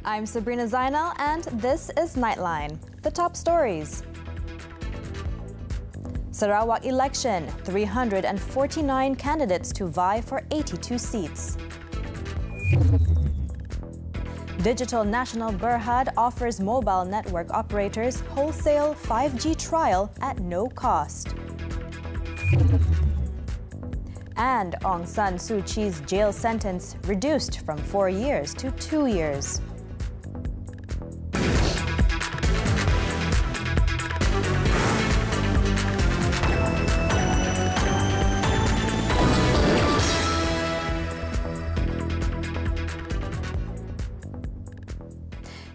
I'm Sabrina Zainal, and this is Nightline. The top stories. Sarawak election, 349 candidates to vie for 82 seats. Digital National Berhad offers mobile network operators wholesale 5G trial at no cost. And Aung San Suu Kyi's jail sentence reduced from 4 years to 2 years.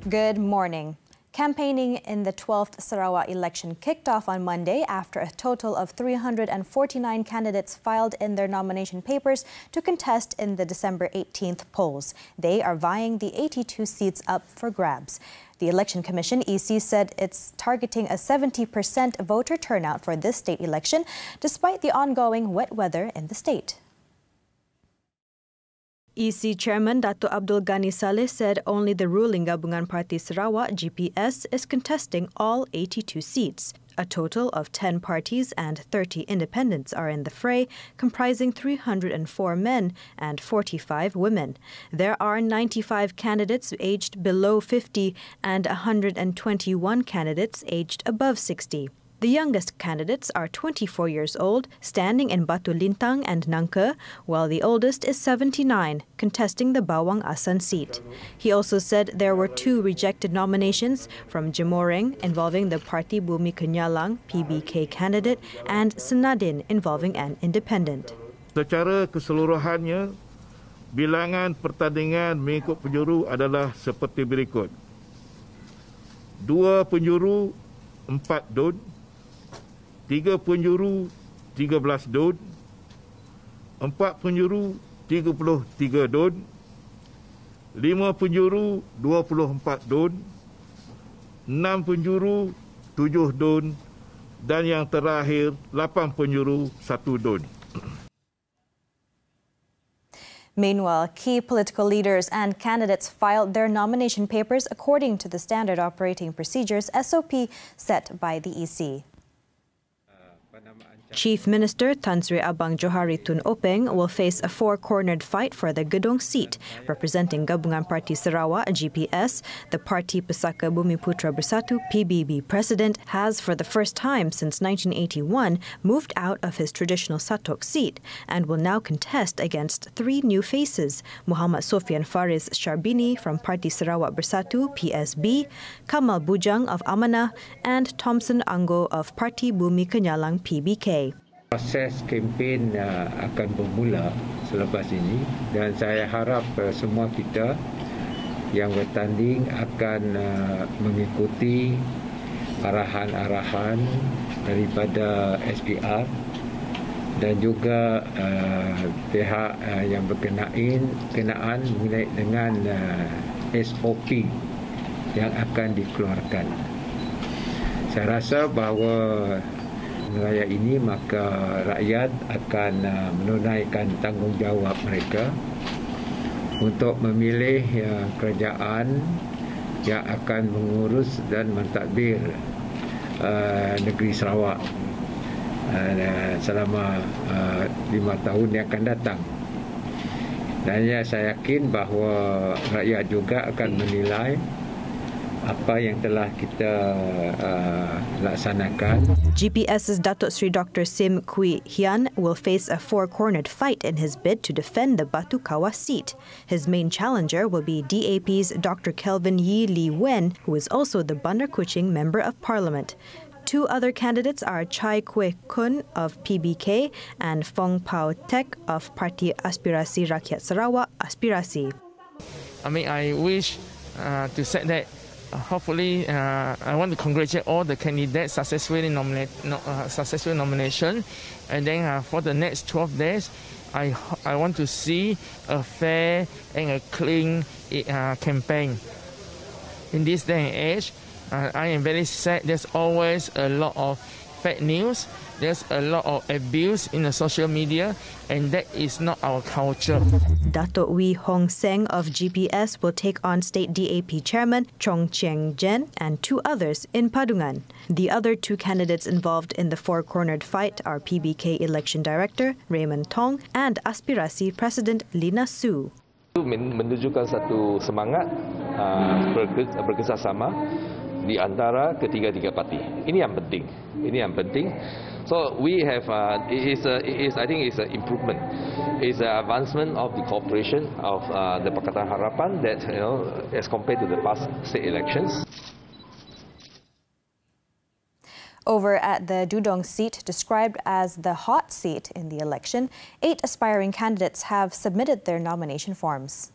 Good morning. Campaigning in the 12th Sarawak election kicked off on Monday after a total of 349 candidates filed in their nomination papers to contest in the December 18th polls. They are vying the 82 seats up for grabs. The Election Commission, EC, said it's targeting a 70% voter turnout for this state election, despite the ongoing wet weather in the state. EC Chairman Dato' Abdul Ghani Saleh said only the ruling Gabungan Parti Sarawak, GPS, is contesting all 82 seats. A total of 10 parties and 30 independents are in the fray, comprising 304 men and 45 women. There are 95 candidates aged below 50 and 121 candidates aged above 60. The youngest candidates are 24 years old, standing in Batu Lintang and Nangka, while the oldest is 79, contesting the Bawang Asan seat. He also said there were 2 rejected nominations from Jemoreng involving the Parti Bumi Kenyalang PBK candidate and Senadin involving an independent. Secara keseluruhannya, bilangan pertandingan mengikut penjuru adalah seperti berikut. 2 penjuru 4 dun, 3 penjuru 13 dun, 4 penjuru 33 dun, 5 penjuru 24 dun, 6 penjuru 7 dun, dan yang terakhir 8 penjuru 1 dun. Meanwhile, key political leaders and candidates filed their nomination papers according to the Standard Operating Procedures SOP set by the EC. Chief Minister Tan Sri Abang Johari Tun Openg will face a 4-cornered fight for the Gedong seat, representing Gabungan Parti Sarawak, GPS. The Parti Pesaka Bumi Putra Bersatu, PBB president, has for the first time since 1981 moved out of his traditional Satok seat and will now contest against 3 new faces: Muhammad Sofian Faris Sharbini from Parti Sarawak Bersatu, PSB, Kamal Bujang of Amanah, and Thompson Anggo of Parti Bumi Kenyalang, PBK. Proses kempen akan bermula selepas ini dan saya harap semua kita yang bertanding akan mengikuti arahan-arahan daripada SPR dan juga pihak yang berkenaan mengenai dengan SOP yang akan dikeluarkan. Saya rasa bahawa raya ini maka rakyat akan menunaikan tanggungjawab mereka untuk memilih kerajaan yang akan mengurus dan mentadbir negeri Sarawak selama 5 tahun yang akan datang. Dan saya yakin bahawa rakyat juga akan menilai apa yang telah kita laksanakan. GPS's Datuk Sri Dr. Sim Kui Hian will face a 4-cornered fight in his bid to defend the Batu Kawas seat. His main challenger will be DAP's Dr. Kelvin Yi Lee Wen, who is also the Bandar Kuching Member of Parliament. 2 other candidates are Chai Kue Kun of PBK and Fong Pao Tek of Parti Aspirasi Rakyat Sarawak, Aspirasi. I wish to say that hopefully, I want to congratulate all the candidates successfully successful nomination, and then for the next 12 days, I want to see a fair and a clean campaign. In this day and age, I am very sad. There's always a lot of fake news. There's a lot of abuse in the social media, and that is not our culture. Dato' Wee Hong Seng of GPS will take on State DAP Chairman Chong Cheng Jen and 2 others in Padungan. The other 2 candidates involved in the four-cornered fight are PBK Election Director Raymond Tong and Aspirasi President Lina Su. Menunjukkan satu semangat bekerjasama di antara ketiga-tiga parti. Ini yang penting. So we have I think it's an improvement. It's an advancement of the cooperation of the Pakatan Harapan that as compared to the past state elections. Over at the Dudong seat, described as the hot seat in the election, 8 aspiring candidates have submitted their nomination forms.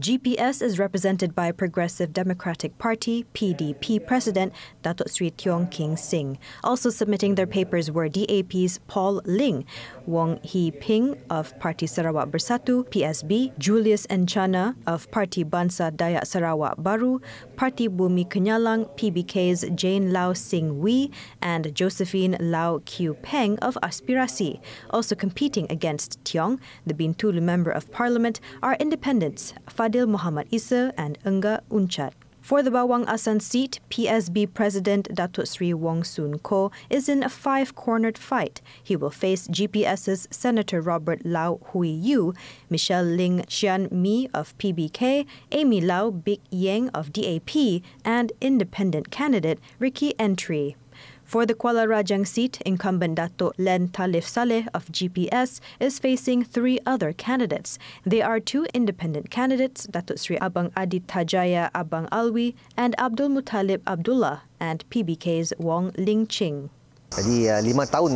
GPS is represented by Progressive Democratic Party (PDP) President Datuk Sri Tiong King Sing. Also submitting their papers were DAP's Paul Ling, Wong Hee Ping of Parti Sarawak Bersatu (PSB), Julius Encana of Parti Bangsa Dayak Sarawak Baru, Parti Bumi Kenyalang PBK's Jane Lau Sing Wee, and Josephine Lau Kiu Peng of Aspirasi. Also competing against Tiong, the Bintulu Member of Parliament, are independents Fadil Muhammad Isa and Engga Unchat. For the Bawang Asan seat, PSB President Datuk Sri Wong Soon Koh is in a 5-cornered fight. He will face GPS's Senator Robert Lau Hui Yu, Michelle Ling Xian Mi of PBK, Amy Lau Bik Yeng of DAP, and independent candidate Ricky Entry. For the Kuala Rajang seat, incumbent Dato' Len Talif Saleh of GPS is facing 3 other candidates. They are 2 independent candidates, Dato' Sri Abang Adit Tajaya Abang Alwi and Abdul Muttalib Abdullah, and PBK's Wong Ling Ching. Jadi 5 tahun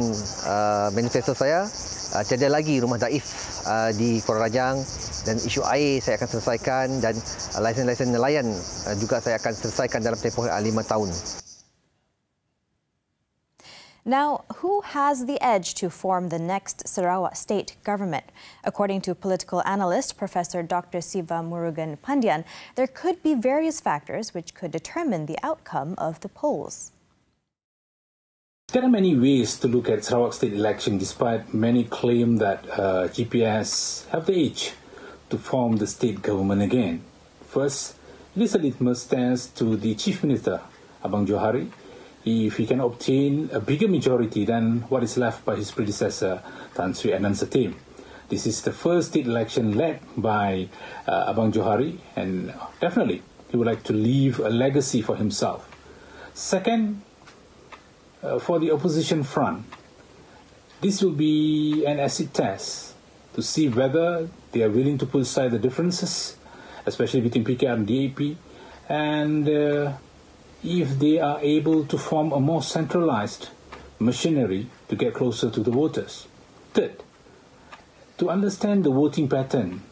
manifesto saya, tiada lagi rumah daif di Kuala Rajang, dan isu air saya akan selesaikan, dan lesen-lesen nelayan juga saya akan selesaikan dalam tempoh 5 tahun. Now, who has the edge to form the next Sarawak state government? According to political analyst Professor Dr. Siva Murugan Pandian, there could be various factors which could determine the outcome of the polls. There are many ways to look at Sarawak state election, despite many claim that GPS have the edge to form the state government again. First, it is a litmus test to the Chief Minister, Abang Johari, if he can obtain a bigger majority than what is left by his predecessor, Tan Sri Anand Satim. This is the first state election led by Abang Johari, and definitely he would like to leave a legacy for himself. Second, for the opposition front, this will be an acid test to see whether they are willing to put aside the differences, especially between PKR and DAP, and if they are able to form a more centralized machinery to get closer to the voters. Third, to understand the voting pattern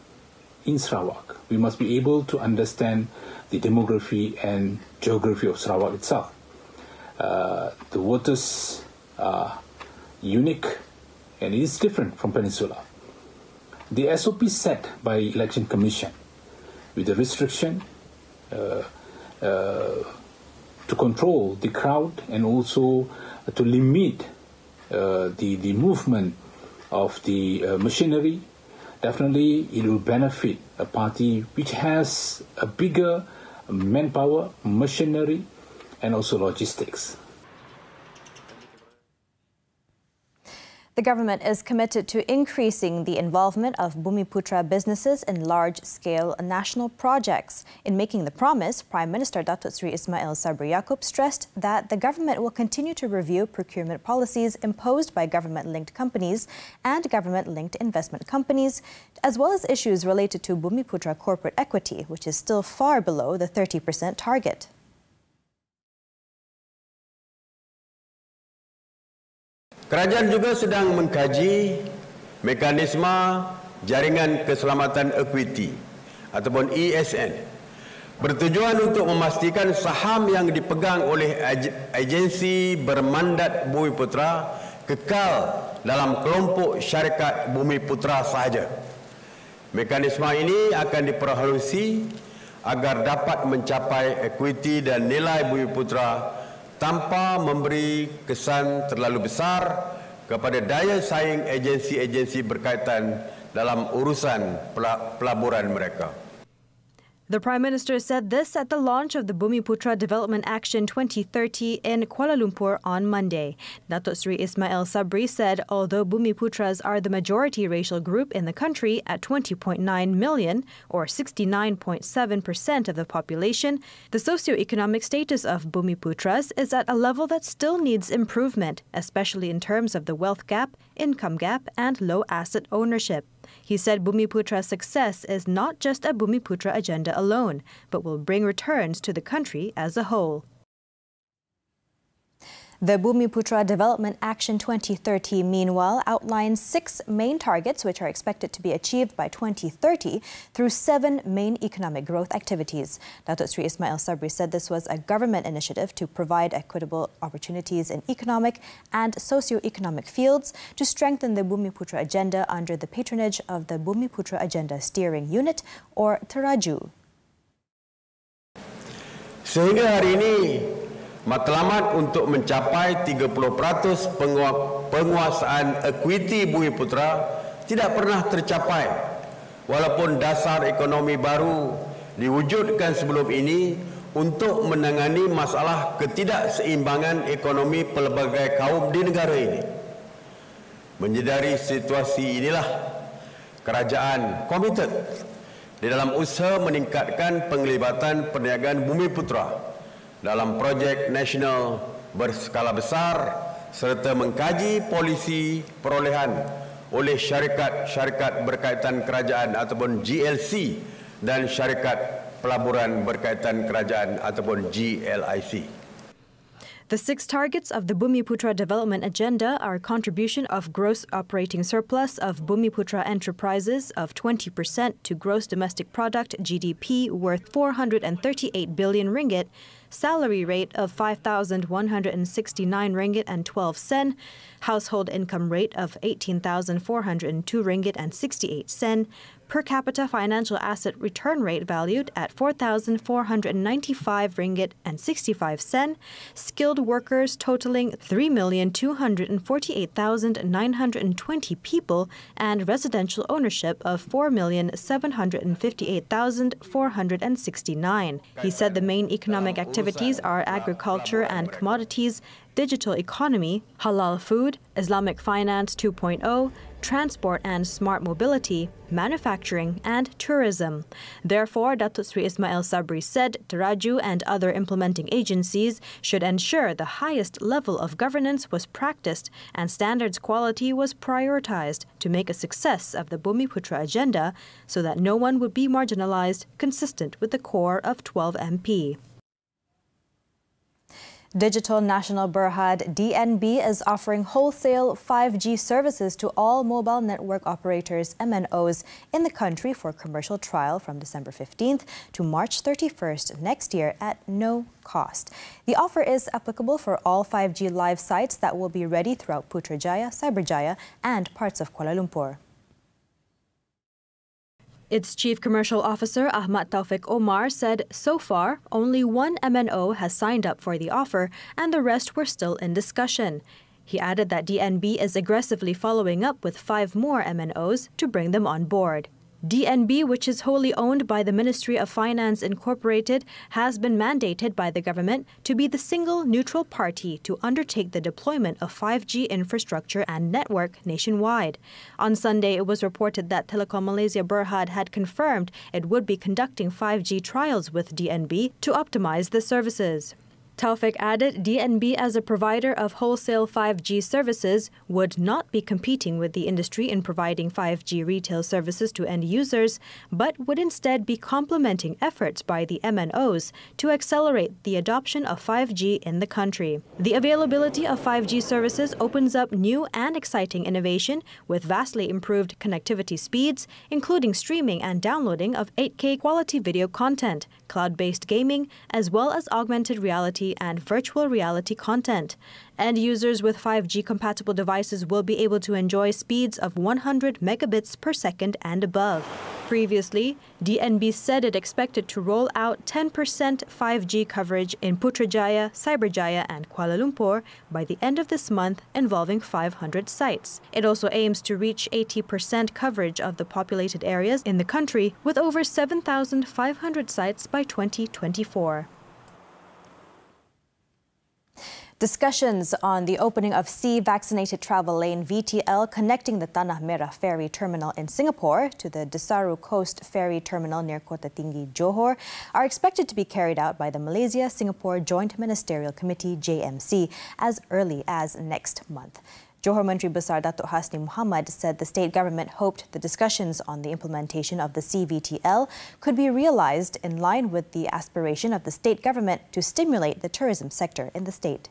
in Sarawak, we must be able to understand the demography and geography of Sarawak itself. The voters are unique and it is different from Peninsula. The SOP set by Election Commission with the restriction to control the crowd and also to limit the movement of the machinery, definitely it will benefit a party which has a bigger manpower, machinery, and also logistics. The government is committed to increasing the involvement of Bumiputra businesses in large-scale national projects. In making the promise, Prime Minister Datuk Sri Ismail Sabri Yaakob stressed that the government will continue to review procurement policies imposed by government-linked companies and government-linked investment companies, as well as issues related to Bumiputra corporate equity, which is still far below the 30% target. Kerajaan juga sedang mengkaji mekanisme jaringan keselamatan ekuiti ataupun ESN bertujuan untuk memastikan saham yang dipegang oleh agensi bermandat Bumiputra kekal dalam kelompok syarikat Bumiputra sahaja. Mekanisme ini akan diperhalusi agar dapat mencapai ekuiti dan nilai Bumiputra tanpa memberi kesan terlalu besar kepada daya saing agensi-agensi berkaitan dalam urusan pelaburan mereka. The Prime Minister said this at the launch of the Bumiputra Development Action 2030 in Kuala Lumpur on Monday. Datuk Seri Ismail Sabri said although Bumiputras are the majority racial group in the country at 20.9 million, or 69.7% of the population, the socio-economic status of Bumiputras is at a level that still needs improvement, especially in terms of the wealth gap, income gap and low asset ownership. He said Bumiputra's success is not just a Bumiputra agenda alone, but will bring returns to the country as a whole. The Bumiputra Development Action 2030, meanwhile, outlines 6 main targets which are expected to be achieved by 2030 through 7 main economic growth activities. Datuk Seri Ismail Sabri said this was a government initiative to provide equitable opportunities in economic and socio-economic fields to strengthen the Bumiputra agenda under the patronage of the Bumiputra Agenda Steering Unit, or Teraju. Sehingga hari ini, matlamat untuk mencapai 30% penguasaan ekuiti Bumiputra tidak pernah tercapai. Walaupun dasar ekonomi baru diwujudkan sebelum ini untuk menangani masalah ketidakseimbangan ekonomi pelbagai kaum di negara ini. Menyedari situasi inilah, kerajaan komited di dalam usaha meningkatkan penglibatan perniagaan Bumiputra dalam projek nasional berskala besar serta mengkaji polisi perolehan oleh syarikat-syarikat berkaitan kerajaan ataupun GLC dan syarikat pelaburan berkaitan kerajaan ataupun GLIC. The 6 targets of the Bumiputra Development Agenda are contribution of gross operating surplus of Bumiputra enterprises of 20% to gross domestic product GDP worth 438 billion ringgit, salary rate of 5,169 ringgit and 12 sen, household income rate of 18,402 ringgit and 68 sen, per capita financial asset return rate valued at 4,495 ringgit and 65 sen, skilled workers totaling 3,248,920 people, and residential ownership of 4,758,469. He said the main economic activities are agriculture and commodities, digital economy, halal food, Islamic finance 2.0, transport and smart mobility, manufacturing and tourism. Therefore, Datuk Seri Ismail Sabri said Teraju and other implementing agencies should ensure the highest level of governance was practiced and standards quality was prioritized to make a success of the Bumiputra agenda so that no one would be marginalized, consistent with the core of 12 MP. Digital Nasional Berhad DNB is offering wholesale 5G services to all mobile network operators MNOs in the country for commercial trial from December 15th to March 31st next year at no cost. The offer is applicable for all 5G live sites that will be ready throughout Putrajaya, Cyberjaya and parts of Kuala Lumpur. Its Chief Commercial Officer Ahmad Taufik Omar said so far only one MNO has signed up for the offer and the rest were still in discussion. He added that DNB is aggressively following up with 5 more MNOs to bring them on board. DNB, which is wholly owned by the Ministry of Finance Incorporated, has been mandated by the government to be the single neutral party to undertake the deployment of 5G infrastructure and network nationwide. On Sunday, it was reported that Telekom Malaysia Berhad had confirmed it would be conducting 5G trials with DNB to optimize the services. Taufik added DNB as a provider of wholesale 5G services would not be competing with the industry in providing 5G retail services to end users, but would instead be complementing efforts by the MNOs to accelerate the adoption of 5G in the country. The availability of 5G services opens up new and exciting innovation with vastly improved connectivity speeds, including streaming and downloading of 8K quality video content, cloud-based gaming, as well as augmented reality reality and virtual reality content. And users with 5G-compatible devices will be able to enjoy speeds of 100 megabits per second and above. Previously, DNB said it expected to roll out 10% 5G coverage in Putrajaya, Cyberjaya and Kuala Lumpur by the end of this month, involving 500 sites. It also aims to reach 80% coverage of the populated areas in the country with over 7,500 sites by 2024. Discussions on the opening of Sea Vaccinated Travel Lane VTL connecting the Tanah Merah Ferry Terminal in Singapore to the Desaru Coast Ferry Terminal near Kota Tinggi, Johor, are expected to be carried out by the Malaysia-Singapore Joint Ministerial Committee JMC as early as next month. Johor Menteri Besar Datuk Hasni Muhammad said the state government hoped the discussions on the implementation of the CVTL could be realized in line with the aspiration of the state government to stimulate the tourism sector in the state.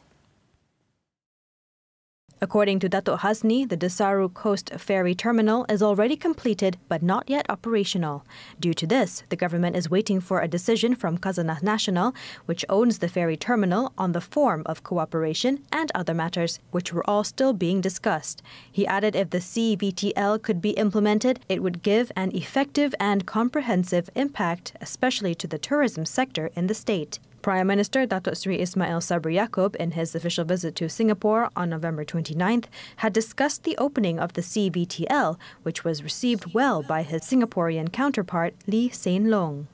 According to Datuk Hasni, the Desaru Coast Ferry Terminal is already completed but not yet operational. Due to this, the government is waiting for a decision from Khazanah Nasional, which owns the ferry terminal, on the form of cooperation and other matters, which were all still being discussed. He added if the CVTL could be implemented, it would give an effective and comprehensive impact, especially to the tourism sector in the state. Prime Minister Datuk Seri Ismail Sabri Yaakob, in his official visit to Singapore on November 29th, had discussed the opening of the CVTL, which was received well by his Singaporean counterpart, Lee Hsien Loong.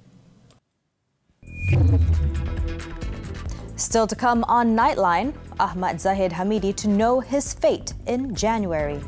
Still to come on Nightline, Ahmad Zahid Hamidi to know his fate in January.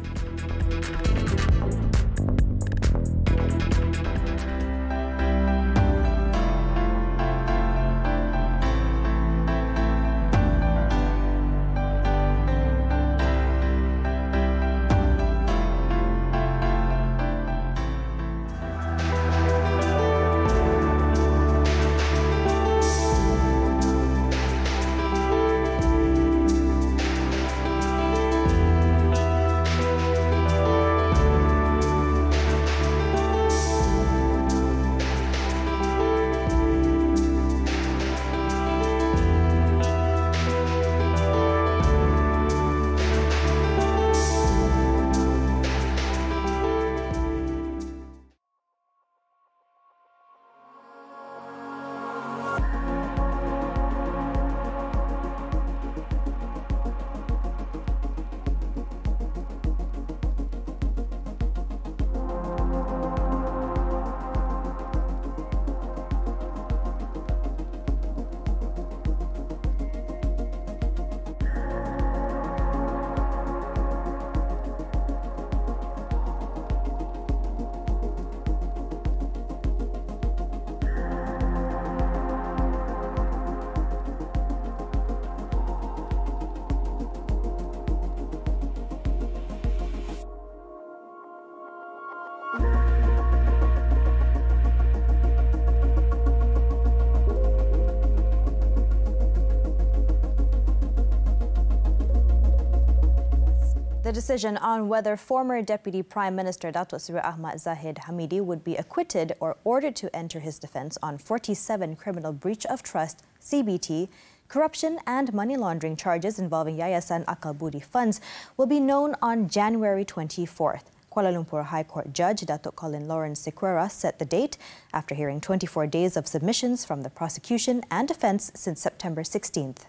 The decision on whether former Deputy Prime Minister Datuk Seri Ahmad Zahid Hamidi would be acquitted or ordered to enter his defence on 47 criminal breach of trust, CBT, corruption and money laundering charges involving Yayasan Akal Budi funds will be known on January 24th. Kuala Lumpur High Court Judge Datuk Colin Lawrence Sequeira set the date after hearing 24 days of submissions from the prosecution and defence since September 16th.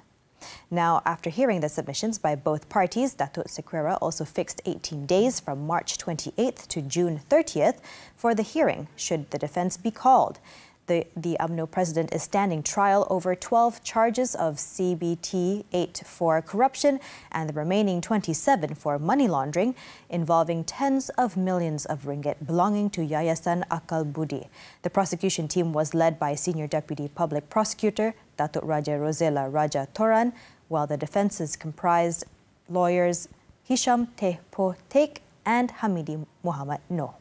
Now, after hearing the submissions by both parties, Datuk Sequeira also fixed 18 days from March 28th to June 30th for the hearing, should the defence be called. The UMNO president is standing trial over 12 charges of CBT, 8 for corruption and the remaining 27 for money laundering, involving tens of millions of ringgit belonging to Yayasan Akal Budi. The prosecution team was led by Senior Deputy Public Prosecutor Datuk Raja Rosela Raja Toran, while the defences comprised lawyers Hisham Teh Po Tek and Hamidi Muhammad Noh.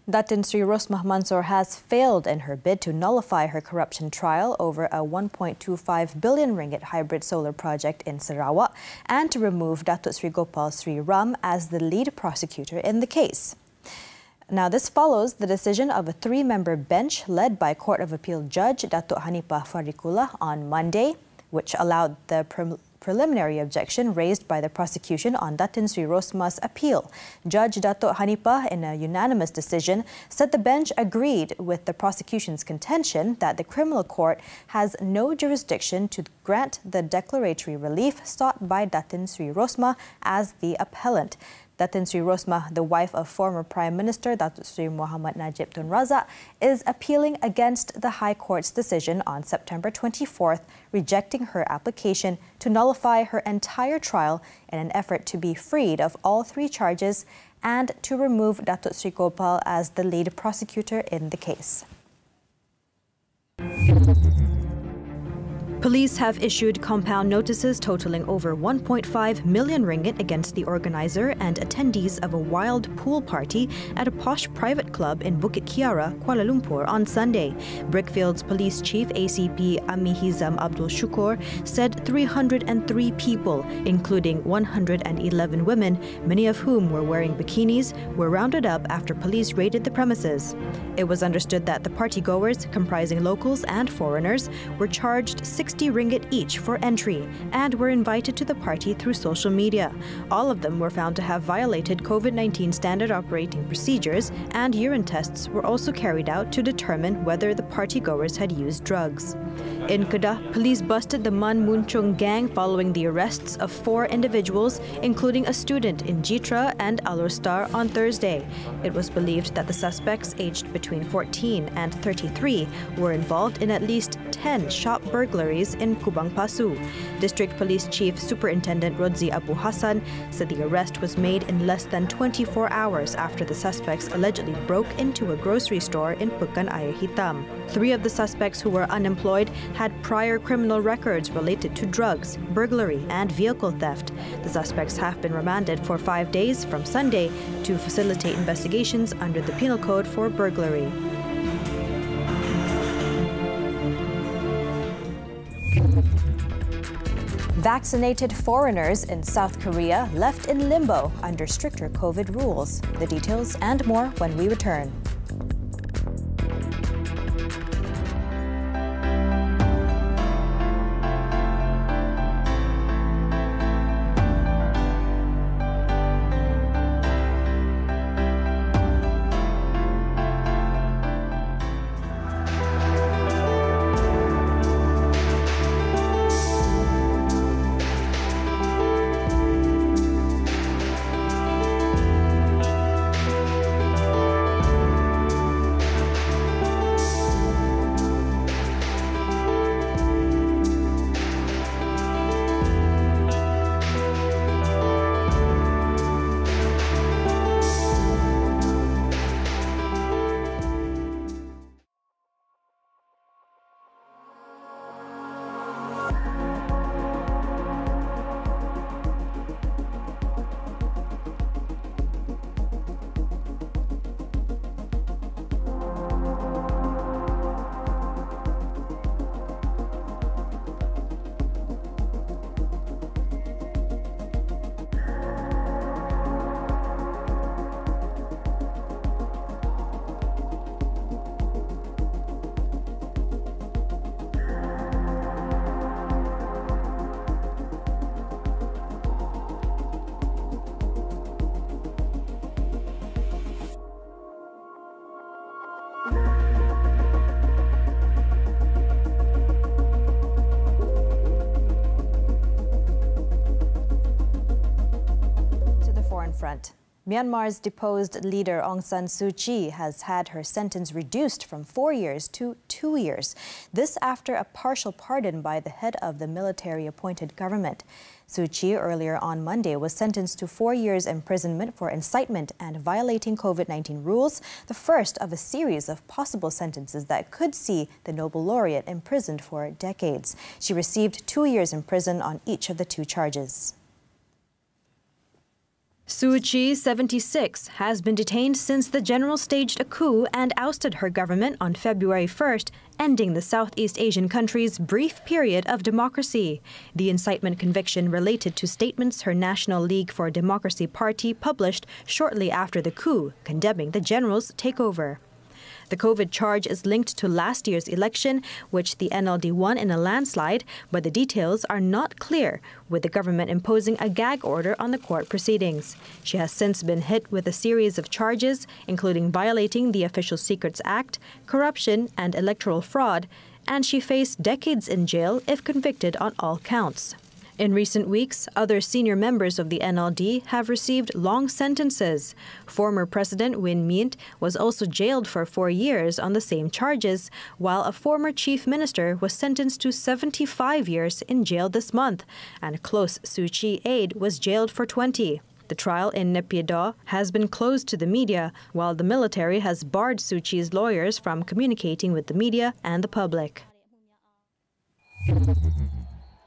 Datin Sri Rosmah Mansor has failed in her bid to nullify her corruption trial over a 1.25 billion ringgit hybrid solar project in Sarawak and to remove Datuk Sri Gopal Sri Ram as the lead prosecutor in the case. Now, this follows the decision of a three-member bench led by Court of Appeal Judge Datuk Hanifah Fariqullah on Monday, which allowed the preliminary objection raised by the prosecution on Datin Sri Rosmah's appeal. Judge Datuk Hanifah, in a unanimous decision, said the bench agreed with the prosecution's contention that the criminal court has no jurisdiction to grant the declaratory relief sought by Datin Sri Rosmah as the appellant. Datin Sri Rosmah, the wife of former Prime Minister Datuk Sri Muhammad Najib Tun Razak, is appealing against the High Court's decision on September 24th, rejecting her application to nullify her entire trial in an effort to be freed of all three charges and to remove Datuk Sri Gopal as the lead prosecutor in the case. Police have issued compound notices totaling over 1.5 million ringgit against the organizer and attendees of a wild pool party at a posh private club in Bukit Kiara, Kuala Lumpur on Sunday. Brickfield's Police Chief ACP Amihizam Abdul Shukur said 303 people, including 111 women, many of whom were wearing bikinis, were rounded up after police raided the premises. It was understood that the partygoers, comprising locals and foreigners, were charged 60 ringgit each for entry and were invited to the party through social media. All of them were found to have violated COVID-19 standard operating procedures, and urine tests were also carried out to determine whether the partygoers had used drugs. In Kedah, police busted the Man Munchung gang following the arrests of 4 individuals, including a student in Jitra and Alor Star on Thursday. It was believed that the suspects, aged between 14 and 33, were involved in at least 10 shop burglaries in Kubang Pasu. District Police Chief Superintendent Rodzi Abu Hassan said the arrest was made in less than 24 hours after the suspects allegedly broke into a grocery store in Pekan Air Hitam. 3 of the suspects who were unemployed had prior criminal records related to drugs, burglary, and vehicle theft. The suspects have been remanded for 5 days from Sunday to facilitate investigations under the Penal Code for burglary. Vaccinated foreigners in South Korea left in limbo under stricter COVID rules. The details and more when we return. Front. Myanmar's deposed leader Aung San Suu Kyi has had her sentence reduced from 4 years to 2 years. This after a partial pardon by the head of the military-appointed government. Suu Kyi earlier on Monday was sentenced to 4 years imprisonment for incitement and violating COVID-19 rules, the first of a series of possible sentences that could see the Nobel laureate imprisoned for decades. She received 2 years in prison on each of the 2 charges. Suu Kyi, 76, has been detained since the general staged a coup and ousted her government on February 1st, ending the Southeast Asian country's brief period of democracy. The incitement conviction related to statements her National League for Democracy party published shortly after the coup, condemning the general's takeover. The COVID charge is linked to last year's election, which the NLD won in a landslide, but the details are not clear, with the government imposing a gag order on the court proceedings. She has since been hit with a series of charges, including violating the Official Secrets Act, corruption, and electoral fraud, and she faced decades in jail if convicted on all counts. In recent weeks, other senior members of the NLD have received long sentences. Former President Win Myint was also jailed for 4 years on the same charges, while a former chief minister was sentenced to 75 years in jail this month, and a close Suu Kyi aide was jailed for 20. The trial in Naypyidaw has been closed to the media, while the military has barred Suu Kyi's lawyers from communicating with the media and the public.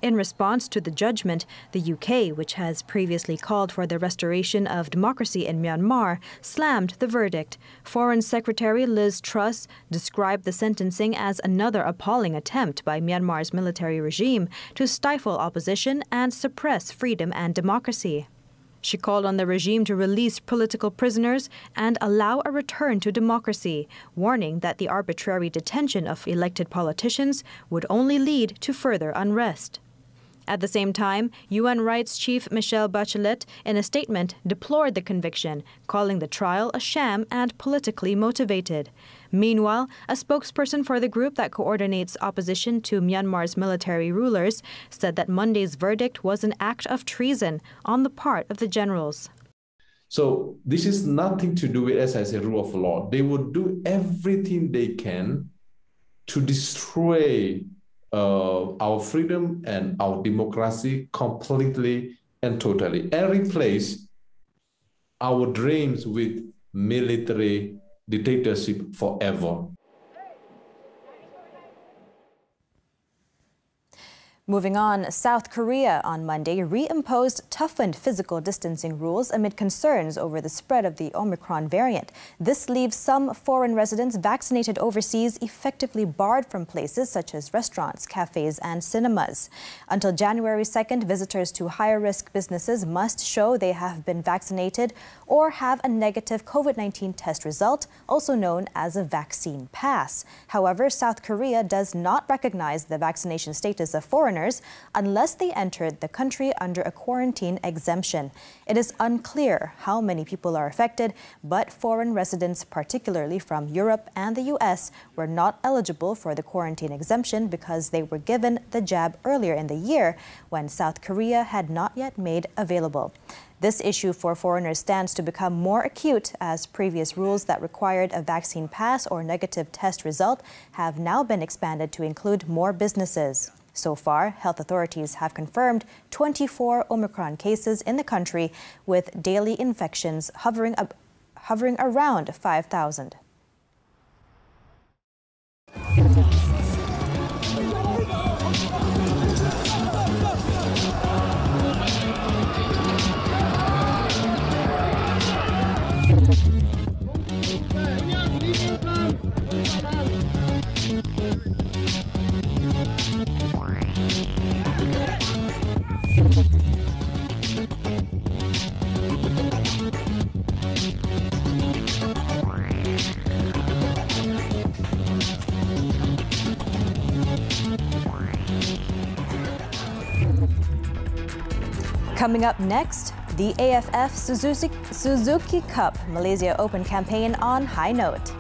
In response to the judgment, the UK, which has previously called for the restoration of democracy in Myanmar, slammed the verdict. Foreign Secretary Liz Truss described the sentencing as another appalling attempt by Myanmar's military regime to stifle opposition and suppress freedom and democracy. She called on the regime to release political prisoners and allow a return to democracy, warning that the arbitrary detention of elected politicians would only lead to further unrest. At the same time, UN Rights Chief Michelle Bachelet, in a statement, deplored the conviction, calling the trial a sham and politically motivated. Meanwhile, a spokesperson for the group that coordinates opposition to Myanmar's military rulers said that Monday's verdict was an act of treason on the part of the generals. So this is nothing to do with us as a rule of law. They would do everything they can to destroy our freedom and our democracy completely and totally, and replace our dreams with military dictatorship forever. Moving on, South Korea on Monday reimposed toughened physical distancing rules amid concerns over the spread of the Omicron variant. This leaves some foreign residents vaccinated overseas effectively barred from places such as restaurants, cafes, and cinemas. Until January 2nd, visitors to higher-risk businesses must show they have been vaccinated or have a negative COVID-19 test result, also known as a vaccine pass. However, South Korea does not recognize the vaccination status of foreigners unless they entered the country under a quarantine exemption. It is unclear how many people are affected, but foreign residents, particularly from Europe and the US, were not eligible for the quarantine exemption because they were given the jab earlier in the year when South Korea had not yet made available. This issue for foreigners stands to become more acute as previous rules that required a vaccine pass or negative test result have now been expanded to include more businesses. So far, health authorities have confirmed 24 Omicron cases in the country, with daily infections hovering around 5,000. Coming up next, the AFF Suzuki Cup Malaysia Open campaign on high note.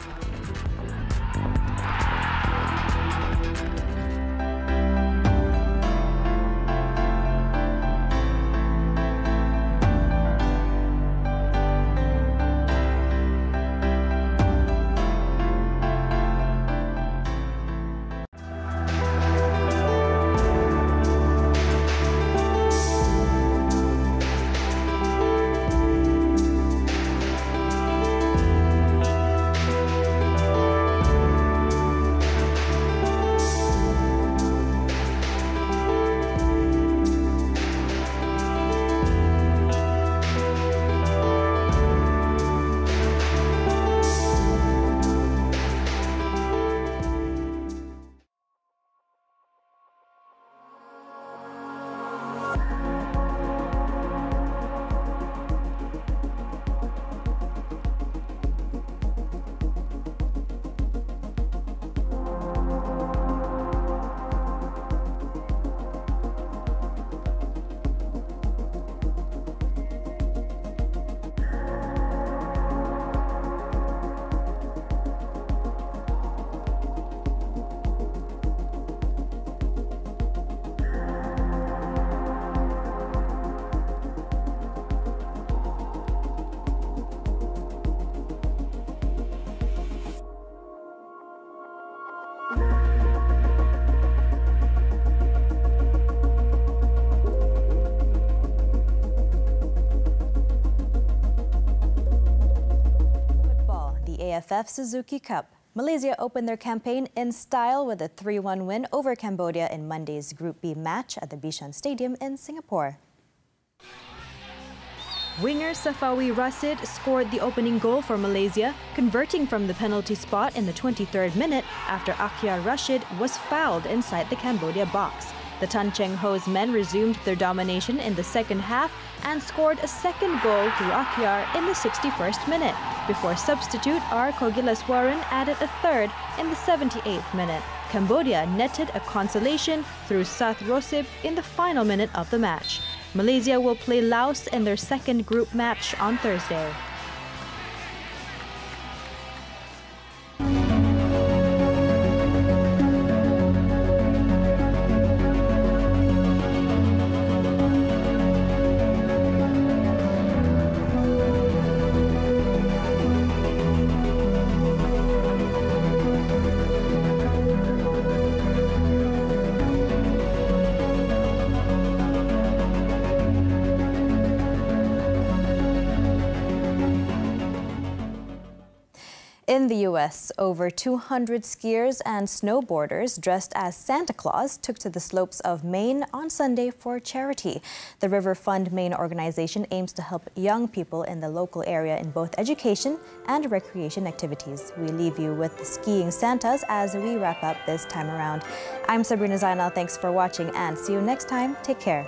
IFF Suzuki Cup. Malaysia opened their campaign in style with a 3-1 win over Cambodia in Monday's Group B match at the Bishan Stadium in Singapore. Winger Safawi Rashid scored the opening goal for Malaysia, converting from the penalty spot in the 23rd minute after Akhyar Rashid was fouled inside the Cambodia box. The Tan Cheng Ho's men resumed their domination in the second half and scored a second goal through Akhyar in the 61st minute, before substitute R. Kogilaswaran added a third in the 78th minute. Cambodia netted a consolation through Sath Rosib in the final minute of the match. Malaysia will play Laos in their second group match on Thursday. In the U.S., over 200 skiers and snowboarders dressed as Santa Claus took to the slopes of Maine on Sunday for charity. The River Fund Maine organization aims to help young people in the local area in both education and recreation activities. We leave you with the skiing Santas as we wrap up this time around. I'm Sabrina Zainal. Thanks for watching and see you next time. Take care.